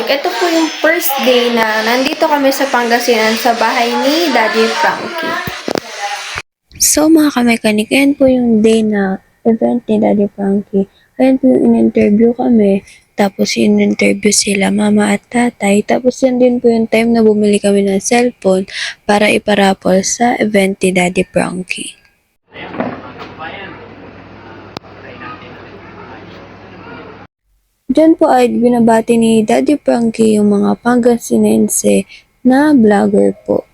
Ito po yung first day na nandito kami sa Pangasinan sa bahay ni Daddy Frankie. So mga kamekanik, ayan po yung day na event ni Daddy Frankie. Ayan po yung in-interview kami. Tapos in-interview sila mama at tatay. Tapos yan din po yung time na bumili kami ng cellphone para iparapol sa event ni Daddy Frankie. Diyan po ay binabati ni Daddy Frankie yung mga Pangasinense na vlogger po.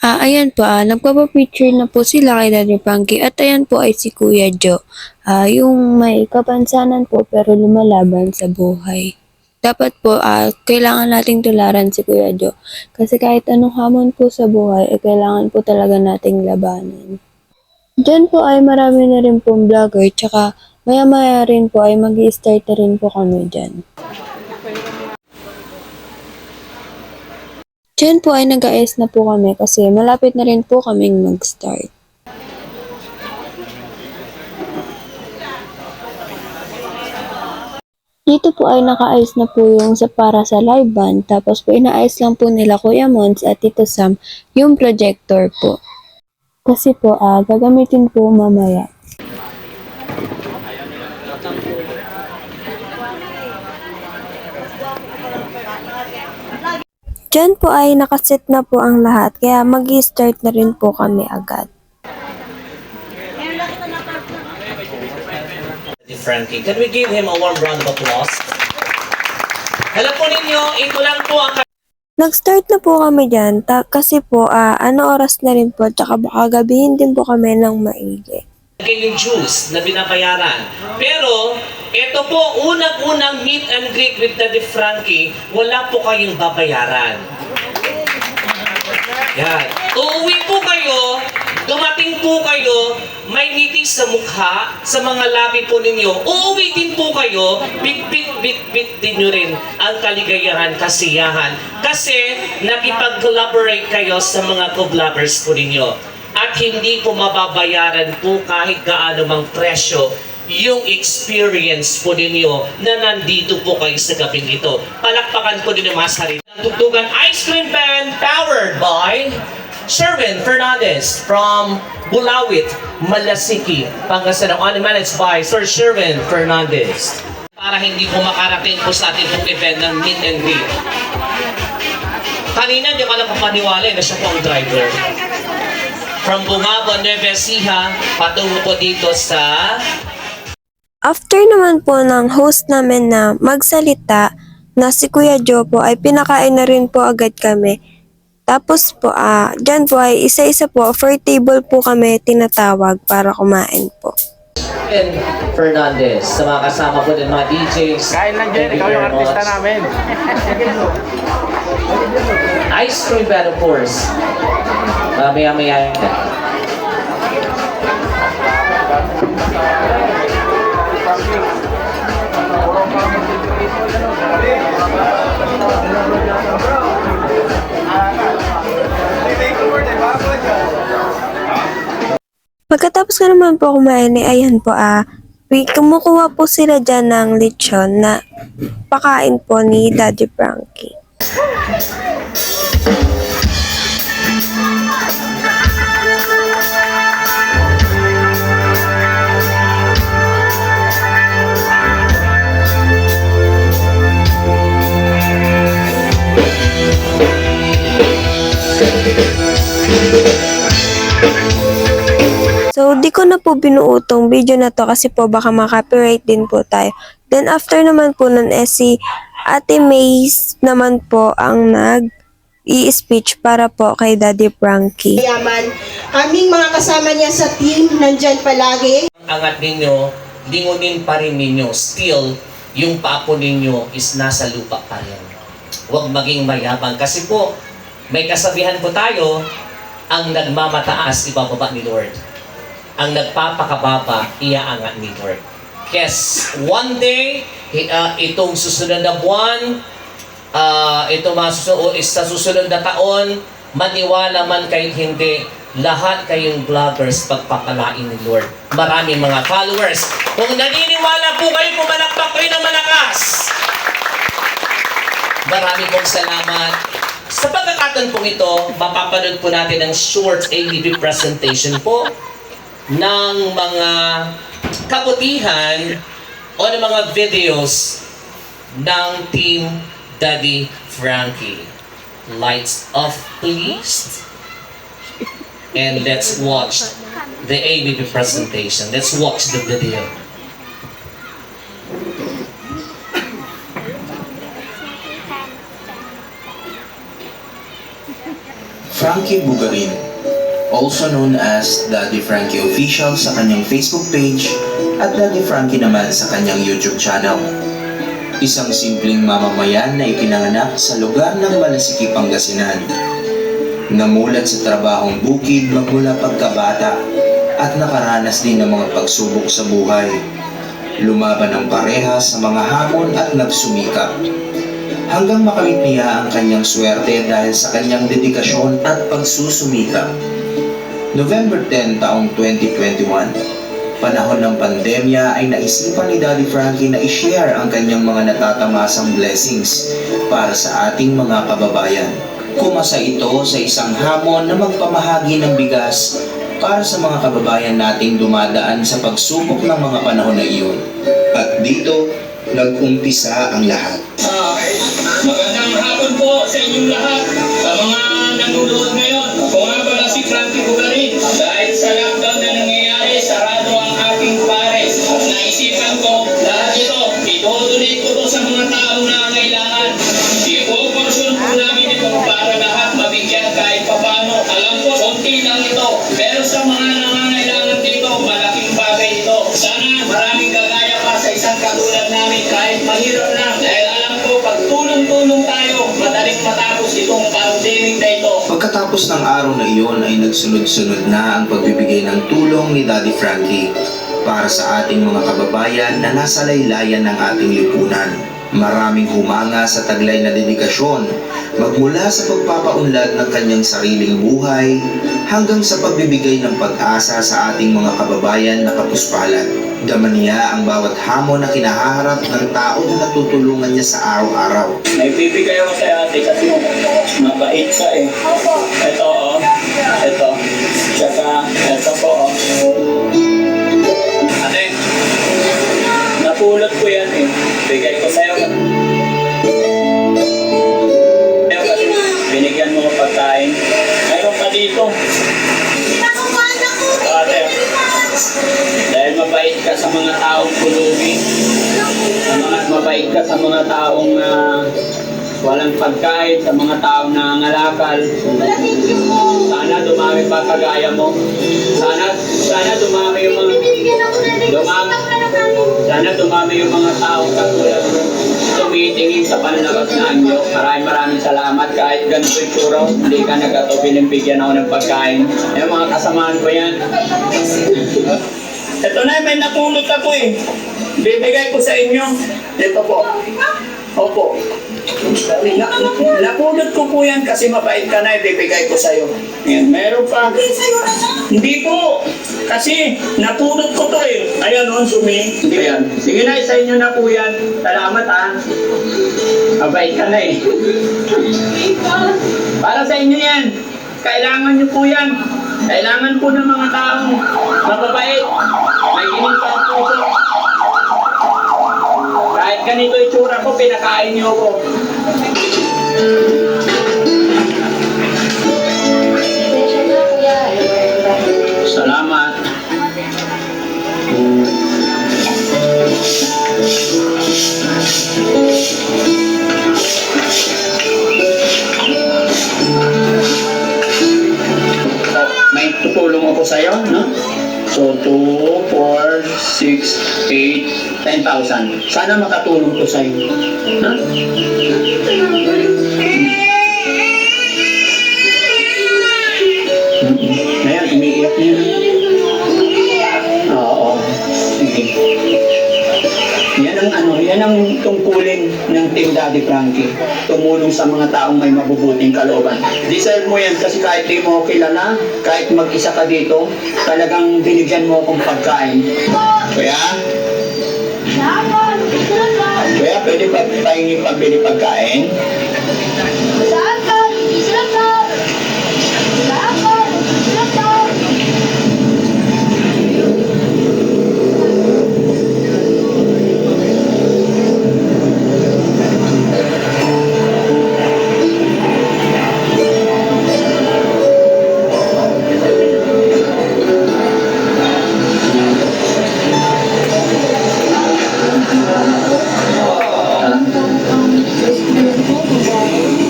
Ayan po, nagpapapicture na po sila kay Daddy Frankie at ayan po ay si Kuya Joe. Yung may kapansanan po pero lumalaban sa buhay. Dapat po, kailangan nating tularan si Kuya Joe. Kasi kahit anong hamon po sa buhay, kailangan po talaga nating labanan. Diyan po ay marami na rin pong vlogger, tsaka maya-maya rin po ay mag-i-start na rin po kami dyan. Diyan po ay nag-aayos na po kami kasi malapit na rin po kaming mag-start. Dito po ay nakaayos na po yung para sa live band, tapos po inaayos lang po nila Kuya Mons at Tito Sam yung projector po. Kasi po gagamitin po mamaya. Diyan po ay nakaset na po ang lahat, kaya mag-i-start na rin po kami agad. Frankie, can we give him a warm round of applause? Alam po ninyo, ito lang po ang... Nag-start na po kami dyan, kasi po oras na rin po, tsaka baka gabihin din po kami ng maigi. Yung juice na binabayaran. Pero, ito po, unang-unang meet and greet with Daddy Frankie, wala po kayong babayaran. Yan. Uuwi po kayo, dumating po kayo, may ngiti sa mukha, sa mga labi po ninyo. Uuwi din po kayo, bit din nyo rin ang kaligayahan, kasiyahan. Kasi nakipag-collaborate kayo sa mga co-vloggers po ninyo. At hindi po mababayaran po kahit gaano mang presyo yung experience po ninyo na nandito po kayo sa gabing ito. Palakpakan po din ang mga sarili. Tugtugan Ice Cream Band powered by Sherwin Fernandez from Bulawit, Malasiki, Pangasinan. Managed by Sir Sherwin Fernandez. Para hindi po makarating po sa ating pong event ng meet and greet. Kanina hindi ko lang kapaniwala na siya po ang driver. From Bungabon, Nueva Ecija, patungo po dito sa... After naman po ng host namin na magsalita, na si Kuya Joe po ay pinakain na rin po agad kami. Tapos po, dyan po ay isa-isa po, for table po kami tinatawag para kumain po. Fernandez, sa mga kasama po din mga DJs. Kain lang dyan, ikaw yung artista namin. Ice cream band, of course. Mamaya-maya. Pagkatapos ka naman po kumain, ayan po, kumukuha po sila dyan ng lechon na pakain po ni Daddy Frankie. So, di ko na po binuutong video na to kasi po baka maka-copyright din po tayo. Then, after naman po nun, si Ate Maze naman po ang nag-i-speech para po kay Daddy Frankie. Yaman, kaming mga kasama niya sa team, nandyan palagi. Angat ninyo, lingunin pa rin ninyo. Still, yung papo ninyo is nasa lupa pa rin. Huwag maging mayabang. Kasi po, may kasabihan po tayo, ang nagmamataas, ibababa ni Lord. Ang nagpapakababa, iaangat ni Lord. Yes, one day, itong susunod na buwan, sa susunod na taon, maniwala man kahit hindi, lahat kayong vloggers pagpapalain ni Lord. Maraming mga followers. Kung naniniwala po kayo, pumalakpak kayo ng malakas. Maraming pong salamat. Sa pagkakataon pong ito, mapapanood po natin ang short ADB presentation po ng mga kabutihan o ng mga videos ng Team Daddy Frankie. Lights off, please. And let's watch the ABB presentation. Let's watch the video. Frankie Bugarin, also known as Daddy Frankie Official sa kanyang Facebook page at Daddy Frankie naman sa kanyang YouTube channel. Isang simpleng mamamayan na ipinanganak sa lugar ng Malasiki, Pangasinan. Namulat sa trabahong bukid magmula pagkabata at nakaranas din ng mga pagsubok sa buhay. Lumaban ng pareha sa mga hamon at nagsumikap. Hanggang makamit niya ang kanyang swerte dahil sa kanyang dedikasyon at pagsusumikap. November 10 taong 2021, panahon ng pandemya ay naisipan ni Daddy Frankie na i-share ang kanyang mga natatamasang blessings para sa ating mga kababayan. Kumasa ito sa isang hamon na magpamahagi ng bigas para sa mga kababayan nating dumadaan sa pagsubok ng mga panahon na iyon. At dito, nag-umpisa ang lahat. Magandang hapon po sa inyong lahat, sa mga nanonood ngayon. Ako nga pala si Frankie Bugarin. Dahil sa lockdown na nangyayari, sarado ang aking pares. Naisipan ko, lahat ito, ito-donate ko to sa mga taong nangangailangan. I-proportion po namin ito para lahat mabigyan kahit papano. Alam ko, konti lang ito. Pero sa mga nangangailangan dito, malaking bagay ito. Sana maraming gagaya pa sa isang katulad namin kahit mahirap lang. Dahil alam ko, pag tulong-tulong tayo, madaling matapos itong pandemic na ito. Pagkatapos ng araw na iyon ay nagsunod-sunod na ang pagbibigay ng tulong ni Daddy Frankie para sa ating mga kababayan na nasa laylayan ng ating lipunan. Maraming humanga sa taglay na dedikasyon, magmula sa pagpapaunlad ng kanyang sariling buhay hanggang sa pagbibigay ng pag-asa sa ating mga kababayan na kapuspalan. Dama niya ang bawat hamon na kinaharap ng tao na natutulungan niya sa araw-araw. May bibigay ako sa ate kasi mabait ka eh. Ito oh. Ito. Tsaka ito po oh. Ate, napulot ko yan eh. Bigay ko sa'yo. Kasi binigyan mo ko pagkain. Mayroon pa dito. Ate, dahil mabait ka sa mga taong pulubi, mabait ka sa mga taong walang pagkain, sa mga taong nangangalakal. Sana dumami pa kagaya mo. Sana dumami yung mga sana dumami yung mga taong katulad mo tumitingin sa panlabas na anyo. Maraming salamat. Kahit ganito yung tsura, hindi ka nagkato, binibigyan ako ng pagkain. Yung mga kasamaan ko yan. Ito na, may napulot ako eh. Bibigay ko sa inyo. Ito po. Opo. Napulot ko po yan kasi mabait ka na, ibibigay ko sa'yo. Yan, meron pa. Hindi po. Kasi napulot ko to eh. Ayan o, sumi. Ayan. Sige na, sa inyo na po yan. Salamat ha. Mabait ka na eh. Para sa inyo yan. Kailangan nyo po yan. Kailangan po ng mga taong mababait. May gininta ang puso. Kahit ganito itsura ko, pinakain niyo ako. Salamat. May tutulong ako sa'yo, no? So, 2, 4, 6, 8, 10,000. Sana makatulong to sa'yo. Ha? Ayan, umiiyak niya. Oo. Sige. Yan ang tungkulin ng ng Team Daddy Frankie. Tumulong sa mga taong may mabubuting kalooban. Deserve mo yan kasi kahit di mo kilala, kahit mag-isa ka dito, talagang binigyan mo akong pagkain. Kuya? Kuya, pwede ba tayong pambili pagkain?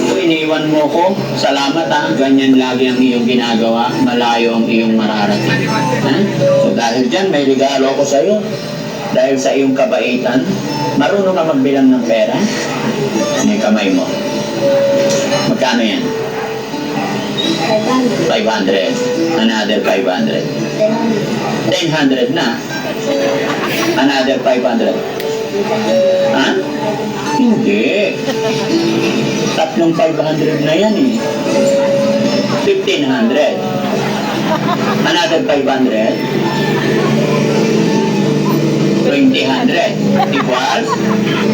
Kung iniwan mo ko, salamat ha. Ganyan lagi ang iyong ginagawa. Malayo ang iyong mararating. Ha? So dahil dyan, may regalo ako sa iyo. Dahil sa iyong kabaitan, marunong ka magbilang ng pera. May kamay mo. Magkano yan? 500. Another 500. 1000 na. Another 500. Ha? Hindi. Tatlong 500 na yan eh. 1,500. Another 500. 2,000 equals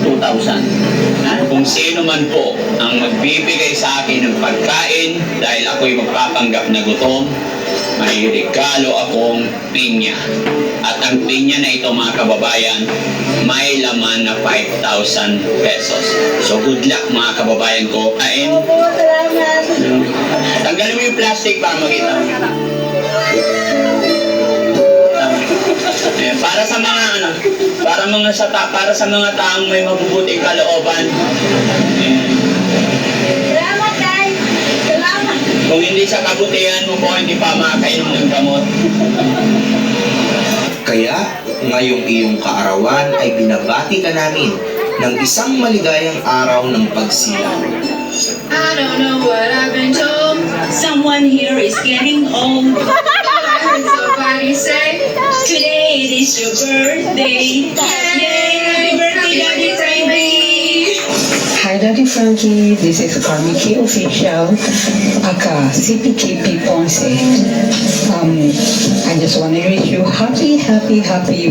2,000. Ha? Kung sino man po ang magbibigay sa akin ng pagkain dahil ako'y magpapanggap na gutom, may regalo akong pinya. At ang pinya na ito mga kababayan, may laman na 5,000 pesos. So good luck mga kababayan ko. Kain. Tanggalin mo yung plastic para makita. Para sa mga para sa mga taong may mabubuting kalooban. Salamat, Tay. Salamat. Kung hindi sa kabutihan mo po, hindi pa makakainom ng gamot. Kaya, ngayong iyong kaarawan ay binabati ka namin ng isang maligayang araw ng pagsilang. I don't know what I've been told. Someone here is getting old. I heard somebody say, today it is your birthday. Yay, happy birthday, Daddy Frankie. Hi, Daddy Frankie. This is Carmiki Official, aka CPKP Ponce. I just want to wish you happy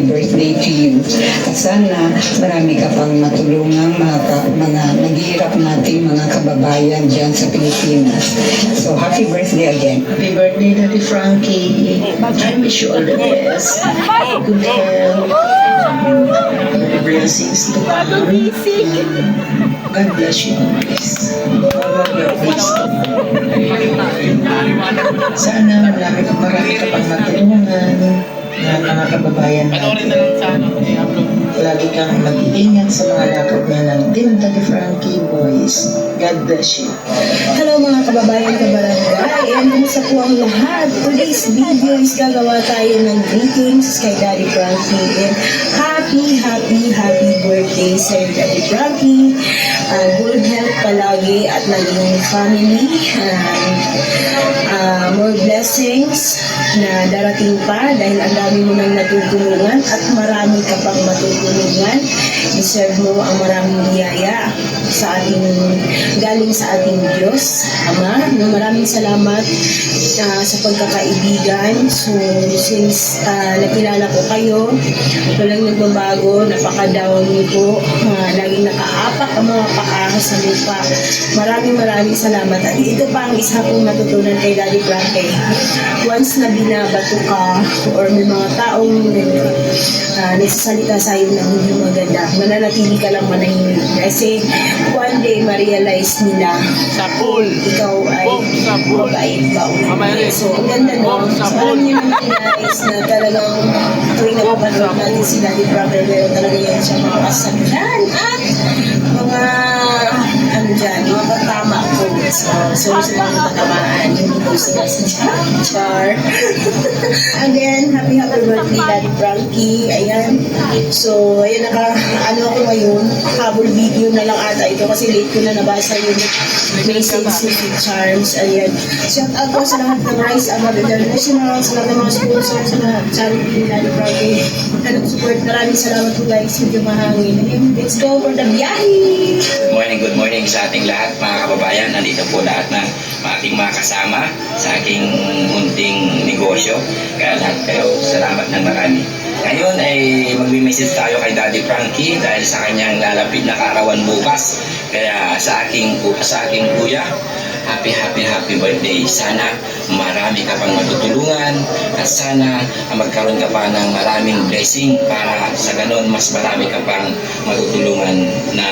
birthday to you. At sana marami ka pang matulungang mga naghihirap nating mga kababayan dyan sa Pilipinas. So, happy birthday again. Happy birthday, Daddy Frankie. I wish you all the best. Good health. Blessings to come. God bless you always. Sana marami ka pang matulungan na mga kababayan natin. Lagi kang mag-iingat sa mga lakad niya ng Team Daddy Frankie Boys. God bless you. Hello mga kababayan kabarangay. And kumusta po ang lahat? Today's video is gagawa tayo ng greetings kay Daddy Frankie. And happy birthday sa Daddy Frankie. Good health palagi at naging family. More blessings na darating pa dahil ang dami mo nang natutulungan at marami ka pang matutulungan. Deserve mo ang maraming biyaya sa ating galing sa ating Diyos, Ama. Maraming salamat sa pagkakaibigan. So, since nakilala ko kayo, walang nagbabago, napaka-down niyo po. Laging nakaapak ang mga paa sa lupa. Maraming salamat. At ito pa ang isa kong natutunan kay Daddy Frankie. Once na binabato ka or may mga taong nagsasalita sa iyo na hindi maganda, mananatili ka lang manahimik. Kasi one day ma-realize nila kung ikaw ay mabait ba o hindi. So, ang ganda no? So, alam niyo naman guys na talagang tuwing napapanood natin si Daddy Frankie, pero talaga yan siya mga kasabihan at mga mga patama ko. So, source na ng patamaan. Hindi po sila sa char. Again, happy birthday, Daddy Frankie. Ayan. So, ayan, ano ako ngayon, habol video na lang ata ito kasi late ko na nabasa yung message ni Charms. Ayan. Shout out po sa lahat ng Rise Ama International, sa lahat ng mga sponsors, sa mga charity ni Daddy Frankie. Support. Maraming salamat po guys. Medyo mahangin. Ayan, let's go for the biyahe! Good morning sa ating lahat mga kababayan. Nandito po lahat ng ating mga kasama sa aking munting negosyo. Kaya lahat kayo, salamat ng marami. Ngayon ay magme-message tayo kay Daddy Frankie dahil sa kanyang lalapit na kaarawan bukas. Kaya sa aking kuya, happy birthday. Sana marami ka pang matutulungan at sana magkaroon ka pa ng maraming blessing para sa ganon mas marami ka pang matutulungan na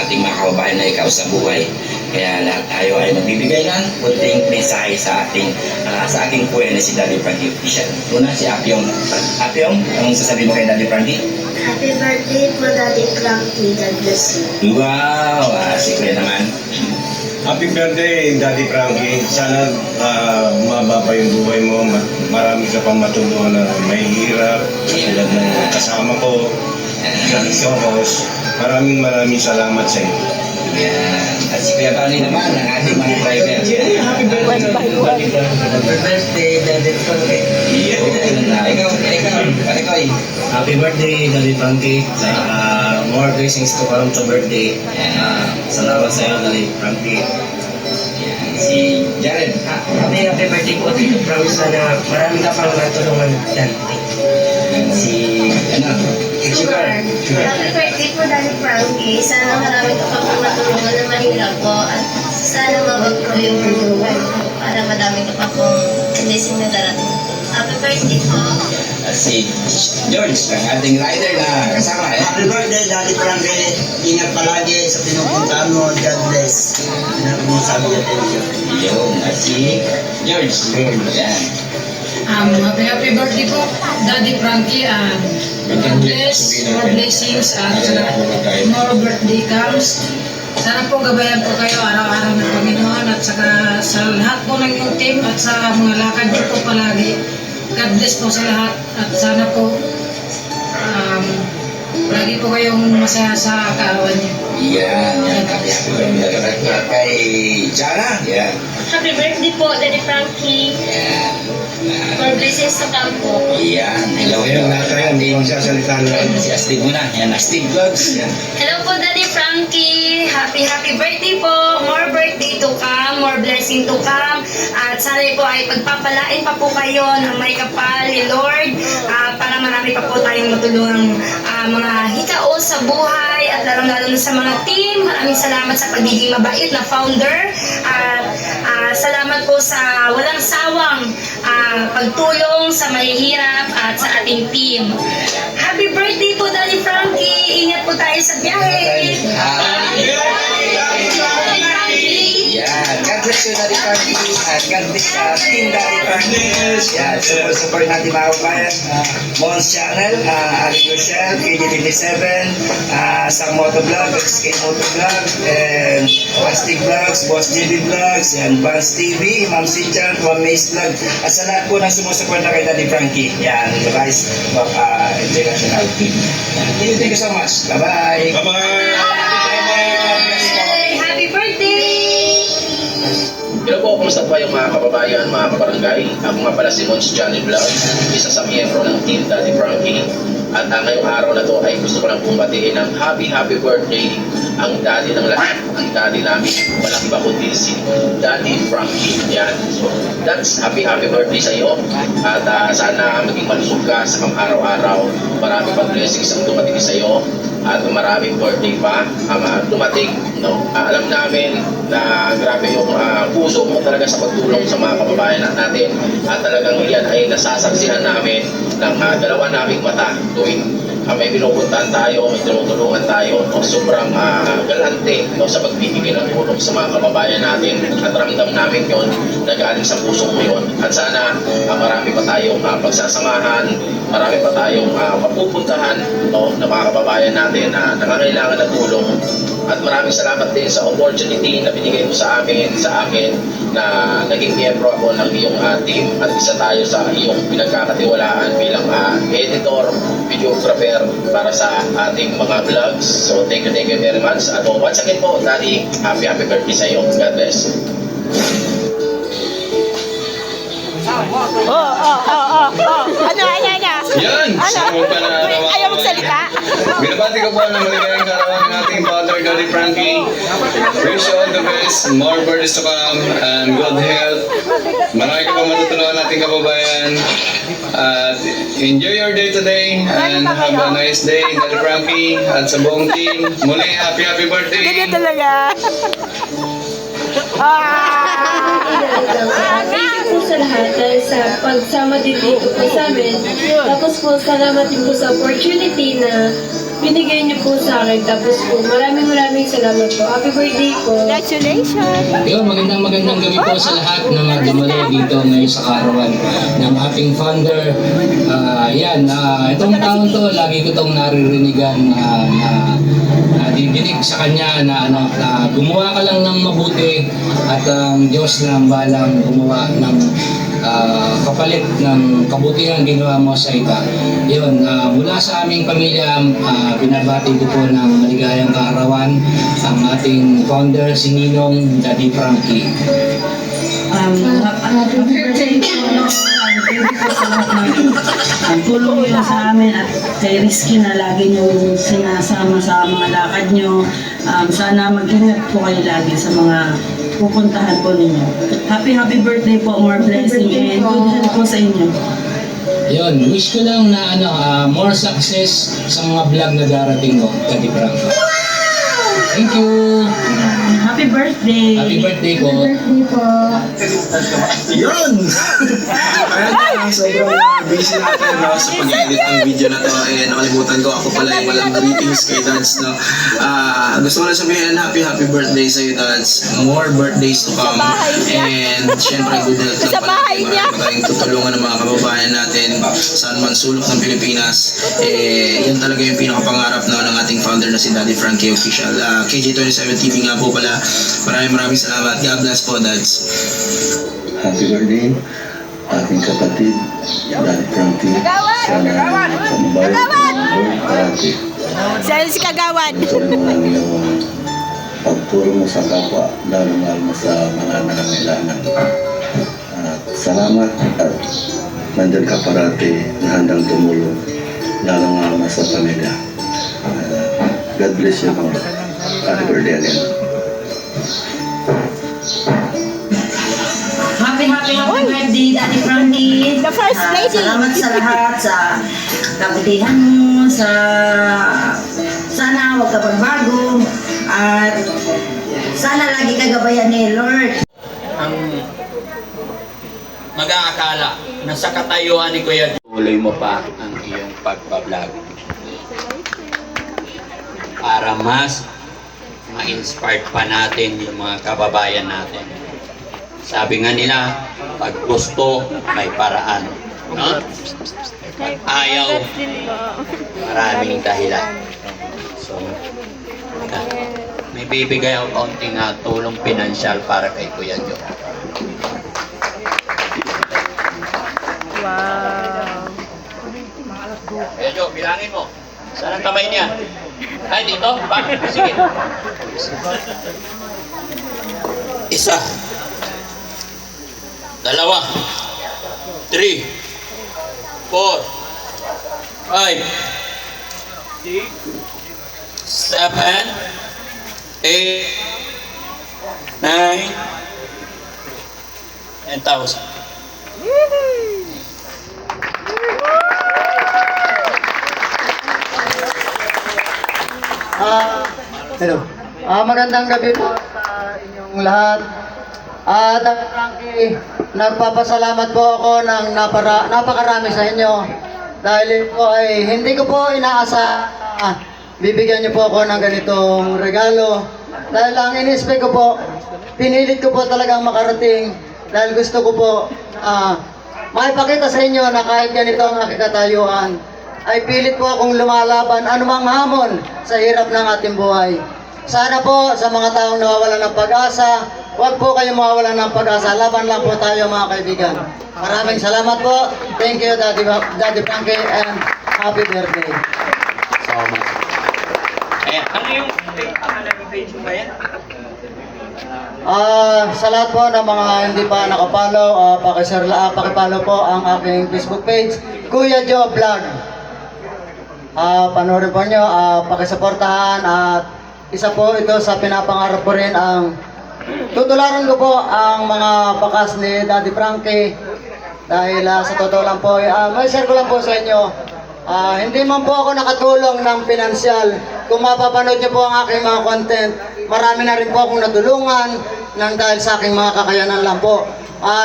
ating mga kababayan na ikaw sa buhay. Kaya lahat tayo ay magbibigay ng kunting mensahe sa aking kuya na si Daddy Frankie Official. Una si Apyong. Apyong, anong sasabihin mo kay Daddy Frankie? Happy birthday po, Daddy Frankie. God bless you. Wow! Si kuya naman. Happy birthday, Daddy Frankie. Sana mababa yung buhay mo. Marami ka pang matulungan na may hirap. Tulad ng kasama ko, sa host. Maraming salamat sa iyo. Yan. At si Kuya Bani naman, ang ating mga driver. Happy birthday, Daddy Frankie. Ikaw. Happy birthday, Daddy Frankie. More blessings to come to birthday. Salamat sa iyo, Daddy Frankie. Si Jared. Happy birthday po, Tito Frank. Sana marami ka pang matulungan dati. Si Sugar. Happy birthday po, Daddy Frankie. Sana marami ka pa matulungan na mahirap po. At sana mabag ko yung buhay mo para madami ka pa pong blessing na darating. Happy birthday po. Si George, ang ating rider na kasama. Happy birthday, Daddy Frankie. Ingat palagi sa pinupuntahan mo. God bless. Ingat mo sa aming attention. Yun. At si George. Yan. Happy birthday po, Daddy Frankie. God bless, more blessings, at more birthday comes. Sana po gabayan po kayo araw-araw ng Panginoon at saka sa lahat po ng iyong team at sa mga lakad niyo po palagi. God bless po sa lahat at sana po lagi po kayong masaya sa kaarawan niyo. Yan. Happy birthday kay Jana. Yan. Happy birthday po, Daddy Frankie. Yan. More blessings sa kampo. Yan. Hello. Magsasalita na. Si Astig muna. Yan. Astig Vlogs. Yan. Hello po, Daddy Frankie. Happy birthday po. More birthday to come. More blessing to come. At sana po ay pagpapalain pa po kayo ng may kapal ni Lord para marami pa po tayong matulungang mga hikao sa buhay at lalong-lalo na sa mga team. Maraming salamat sa pagiging mabait na founder. At salamat po sa walang sawang pagtulong sa mahihirap at sa ating team. Happy birthday po, Daddy Frankie! Ingat po tayo sa biyahe! Yan. God bless you, Daddy Frankie. At God bless sa Team Daddy Frankie. Yan. Support natin mga kabayan. Mons Channel, Ali Rochelle, KD27, Sang Moto Vlog, XK Moto Vlog, and Plastic Vlogs, Boss JB Vlogs, and Vans TV, Ma'am Sinchan, Ma'am Mace Vlog. At sa lahat po ng sumusuporta kay Daddy Frankie. Yan. Guys, International Team. Thank you so much. Bye-bye. Bye-bye! Happy birthday! Hello po, kumusta po yung mga kababayan, mga kabarangay? Ako nga pala si Mons Johnny Vlog, isa sa miyembro ng Team Daddy Frankie. At ngayong araw na to ay gusto ko lang pong batiin ng happy birthday ang daddy ng lahat, ang daddy namin, walang iba kundi si Daddy Frankie. Yan. So, that's happy birthday sa iyo. At sana maging malusog ka sa araw-araw. Marami pang blessings ang dumating sa iyo. At maraming birthday pa ang dumating. No? Alam namin na grabe yung puso mo talaga sa pagtulong sa mga kababayan natin. At talagang yan ay nasasaksihan namin ng dalawa naming mata tuwing may pinupuntahan tayo, may tinutulungan tayo. No? Sobrang galante no? Sa pagbibigay ng tulong sa mga kababayan natin. At ramdam namin yon na galing sa puso mo yon. At sana marami pa tayong pagsasamahan, marami pa tayong mapupuntahan no? Na mga kababayan natin na nangangailangan ng tulong. At maraming salamat din sa opportunity na binigay mo sa akin na naging miyembro ako ng iyong team at isa tayo sa iyong pinagkakatiwalaan bilang editor, videographer para sa ating mga vlogs. So thank you very much. At once again po, Daddy, happy birthday sa iyo. God bless. Yan! Ayaw magsalita. Binabati ko po ng maligayang kaarawan ng ating father, Daddy Frankie. Wish you all the best, more birthdays to come, and good health. Marami ka pa matutulungan nating kababayan. At enjoy your day today, and have a nice day, Daddy Frankie, at sa buong team. Muli, happy birthday! Ganyan talaga. Thank you po sa lahat dahil sa pagsama din dito po sa amin. Tapos po, salamat din po sa opportunity na binigay niyo po sa akin. Tapos po, maraming salamat po. Happy birthday po. Congratulations! Yo, magandang gabi po sa lahat ng dumalo dito ngayon sa karawan ng ating founder. Itong taon to, lagi ko itong naririnigan na didinig sa kanya na gumawa ka lang ng mabuti at ang Diyos na balang gumawa ng kapalit ng kabutihan ginawa mo sa iba. Yun, mula sa aming pamilya, binabati ko po ng maligayang kaarawan ang ating founder, si Ninong Daddy Frankie. Happy birthday po. Thank you po sa lahat ng tulong nyo sa amin at kay Rizky na lagi nyo sinasama sa mga lakad nyo. Sana mag-ingat po kayo lagi sa mga pupuntahan po ninyo. Happy birthday po, more blessing and good health po sa inyo. Yun, wish ko lang na more success sa mga vlog na darating mo, Daddy Frankie. Thank you! Happy birthday! Happy birthday po! Yun! Kaya sobrang busy natin sa pag-edit ng video na to. Nakalimutan ko, ako pala yung walang greetings kay Dads. Gusto ko lang sabihin, happy birthday sa iyo, Dads. More birthdays to come. And syempre, good health lang pala. Marami tayong tutulungan ng mga kababayan natin saan man sulok ng Pilipinas. Yan talaga yung pinakapangarap ng ating founder na si Daddy Frankie Official. KJ27 TV nga po pala. Maraming salamat. God bless po, Dads. Happy birthday, aking kapatid, Daddy Frankie. Sana pambayan ng parati. Saan si Kagawan? Ito rin lang yung pagtulong mo sa kapwa, lalo mo sa mga nangangailangan. Salamat at nandyan ka parati na handang tumulong, lalo sa pamilya. God bless you all. Happy birthday again. Happy birthday, Daddy Frankie. The first lady. Salamat sa lahat, sa kabutihan mo, sana huwag ka pagbago, at sana lagi ka gabayan ni Lord. Ang mag-aakala na sa katayuan ni Kuya tuloy mo pa ang iyong pagbablog para mas ma-inspired pa natin yung mga kababayan natin. Sabi nga nila, pag gusto, may paraan. No? Pag ayaw, maraming dahilan. So, may bibigay ako kaunting tulong pinansyal para kay Kuya Jo. Wow. Kuya Jo, bilangin mo. Saan ang kamay niya? Ay, dito? Sige. Isa. Dalawa. 3. 4. 5. 7. 8. 9. 10,000. Hello. Magandang gabi po sa inyong lahat. Daddy Frankie, nagpapasalamat po ako ng napakarami sa inyo. Dahil po ay hindi ko po inaasa bibigyan niyo po ako ng ganitong regalo. Dahil ang in-expect ko po, pinilit ko po talagang makarating. Dahil gusto ko po maipakita sa inyo na kahit ganito ang aking katayuan, ay pilit po akong lumalaban anumang hamon sa hirap ng ating buhay. Sana po sa mga taong nawawalan ng pag-asa, huwag po kayong mawawalan ng pag-asa. Laban lang po tayo mga kaibigan. Maraming salamat po. Thank you, Daddy Frankie, and happy birthday. So much. Ayan, ano yung pangalan ng page mo ba yan? Sa lahat po ng mga hindi pa nakapollow, pakipollow po ang aking Facebook page, Kuya Joe Vlog. Panoorin po nyo, pakisuportahan at isa po ito sa pinapangarap ko rin ang tutularan ko po ang mga bakas ni Daddy Frankie dahil sa totoo lang po, may share ko lang po sa inyo. Hindi man po ako nakatulong ng pinansyal. Kung mapapanood niyo po ang aking mga content, marami na rin po akong natulungan nang dahil sa aking mga kakayanan lang po.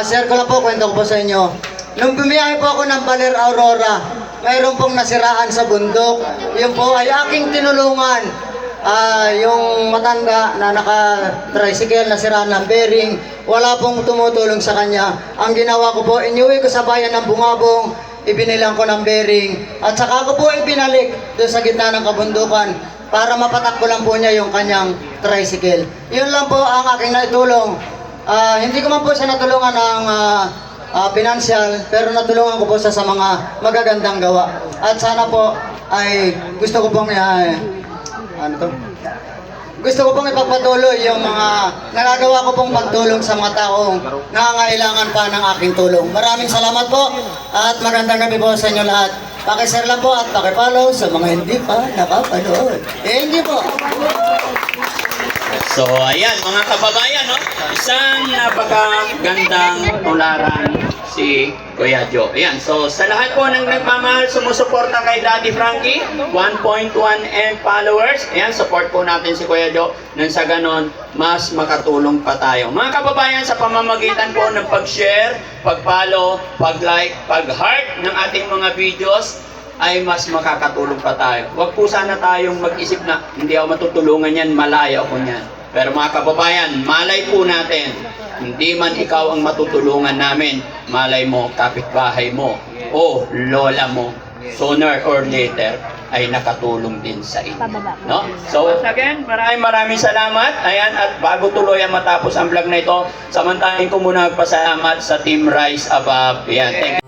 Share ko lang po, kwento ko po sa inyo. Nung bumiyahe po ako ng Baler Aurora, mayroon pong nasiraan sa bundok. Yun po ay aking tinulungan. Yung matanda na naka-tricycle, nasiraan ng bearing, wala pong tumutulong sa kanya. Ang ginawa ko po, inuwi ko sa bayan ng Bungabong, ibinilang ko ng bearing, at saka ko po ibinalik doon sa gitna ng kabundukan para mapatakbo lang po niya yung kanyang tricycle. Yun lang po ang aking naitulong. Hindi ko man po siya natulungan ng pinansyal, pero natulungan ko po siya sa mga magagandang gawa. At sana po ay gusto ko pong gusto ko pong ipagpatuloy yung mga nagagawa ko pong pagtulong sa mga taong nangangailangan pa ng aking tulong. Maraming salamat po at magandang gabi po sa inyo lahat. Pakishare lang po at pakipollow sa mga hindi pa nakapanood. Hindi po. So, ayan, mga kababayan, no? Isang napakagandang tularan si Kuya Joe. Ayan, so sa lahat po ng nagmamahal, sumusuporta kay Daddy Frankie, 1.1M followers. Ayan, support po natin si Kuya Joe. Nang sa ganon, mas makatulong pa tayo. Mga kababayan, sa pamamagitan po ng pag-share, pag-follow, pag-like, pag-heart ng ating mga videos, ay mas makakatulong pa tayo. Huwag po sana tayong mag-isip na hindi ako matutulungan yan, malayo ako niyan. Pero mga kababayan, malay po natin, hindi man ikaw ang matutulungan namin, malay mo, kapitbahay mo, o lola mo, sooner or later, ay nakatulong din sa inyo. No? So, once again, maraming salamat. Ayan, at bago tuluyan matapos ang vlog na ito, samantalin ko muna magpasalamat sa Team Rise Above. Ayan, thank you.